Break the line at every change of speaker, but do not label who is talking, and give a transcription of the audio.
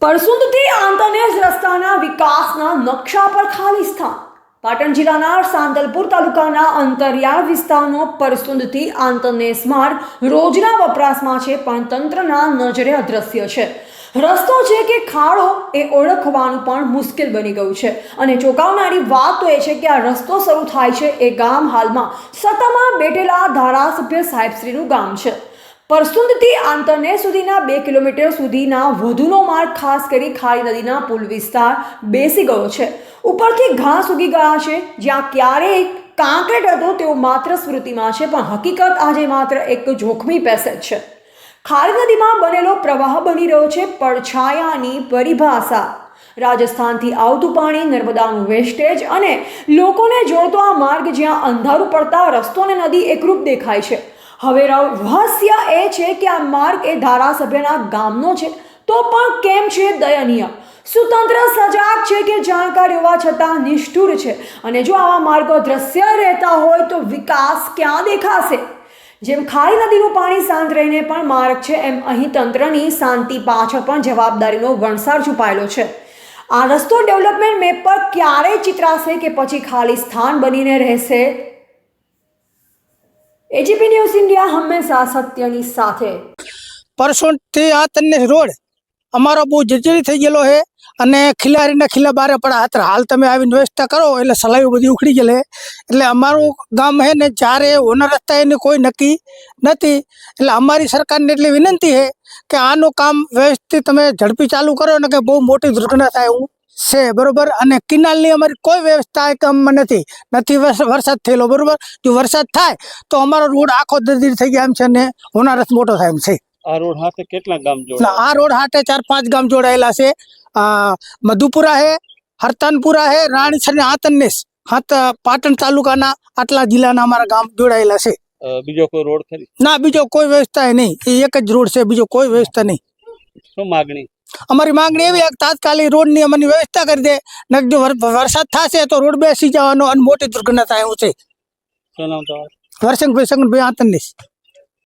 પરસુંદથી આંતરનેજ રસ્તાના વિકાસના નકશા પર ખાલિસ્તાન. પાટણ જિલ્લાના સાંતલપુર તાલુકાના અંતરિયાળ વિસ્તારનો પરસુંદથી આંતરનેજ માર્ગ રોજના વપરાશમાં છે, પણ તંત્રના નજરે અદ્રશ્ય છે. રસ્તો છે કે ખાડો એ ઓળખવાનું પણ મુશ્કેલ બની ગયું છે. અને ચોંકાવનારી વાત તો એ છે કે આ રસ્તો શરૂ થાય છે એ ગામ હાલમાં સત્તામાં બેઠેલા ધારાસભ્ય સાહેબશ્રીનું ગામ છે. પરસુંદથી આંતરનેજ સુધીના 2 કિલોમીટર સુધીના વધુનો માર્ગ ખાસ કરી ખારી નદીના પુલ વિસ્તાર બેસી ગયો છે. ઉપરથી ઘાસ ઉગી ગયા છે. જ્યાં ક્યારેય કાંકરેટ હતો તેઓ માત્ર સ્મૃતિમાં છે, પણ હકીકત આજે માત્ર એક જોખમી પેસેજ છે. ખારી નદીમાં બનેલો પ્રવાહ બની રહ્યો છે પડછાયાની પરિભાષા. રાજસ્થાનથી આવતું પાણી, નર્મદાનું વેસ્ટેજ અને લોકોને જોડતો આ માર્ગ, જ્યાં અંધારું પડતા રસ્તો અને નદી એકરૂપ દેખાય છે. હવે રહસ્ય એ છે કે આ માર્ગ એ ધારાસભ્યના ગામનો છે, તો પણ કેમ છે દયનીય? શું તંત્ર સજાગ છે કે જાણકાર હોવા છતાં નિષ્ઠુર છે? અને જો આવા માર્ગો દ્રશ્ય રહેતા હોય તો વિકાસ ક્યાં દેખાશે? જેમ ખારી નદીનું પાણી શાંત રહીને પણ માર્ગ છે, એમ અહીં તંત્રની શાંતિ પાછળ પણ જવાબદારીનો વણસાર છુપાયેલો છે. આ રસ્તો ડેવલપમેન્ટ મેપ પર ક્યારેય ચિતરાશે કે પછી ખાલી સ્થાન બનીને રહેશે? એજીપી ન્યૂઝ ઇન્ડિયા હંમેશા સત્યની સાથે.
પરસોણથી આ તન્નેજ રોડ અમારો બહુ જર્જરી થઈ ગયેલો છે અને ખિલારીના ખીલા બારે પડા હતા. હાલ તમે આવીને વ્યવસ્થા કરો એટલે સલાઈઓ બધી ઉખડી ગયેલી. એટલે અમારું ગામ છે ને જ્યારે ઓના રસ્તા એની કોઈ નક્કી નથી. એટલે અમારી સરકારને એટલી વિનંતી છે કે આનું કામ વ્યવસ્થિત તમે ઝડપી ચાલુ કરો ને કે બહુ મોટી દુર્ઘટના થાય એવું છે, બરોબર. અને કિનાલની અમારી કોઈ વ્યવસ્થા ગામમાં નથી. વરસાદ થયેલો, બરોબર. જો વરસાદ થાય તો અમારો રોડ આખો દર્દી થઈ ગયા એમ છે ને હોનારત મોટો થાય એમ છે.
આ રોડ હાથે કેટલા ગામ જોડાય?
આ રોડ હાથે 4-5 ગામ જોડાયેલા છે. મધુપુરા હે, હરતાનપુરા હે, રાણીસર ને આંતરનેજ પાટણ તાલુકાના આટલા જિલ્લાના અમારા ગામ જોડાયેલા છે.
બીજો કોઈ રોડ ખરી? ના,
બીજો કોઈ વ્યવસ્થા નહીં. એ એક જ રોડ છે, બીજો કોઈ વ્યવસ્થા નહીં.
શું માગણી?
અમારી માંગણી એવી કે તાત્કાલિક રોડની અમને વ્યવસ્થા કરી દે. ને જો વરસાદ થશે તો રોડ બેસી જવાનો અને મોટી દુર્ઘટના થાય એવું છે.
શું નામ તમારું?
વરસંગભાઈ સંગભાઈ આંતરનેજ.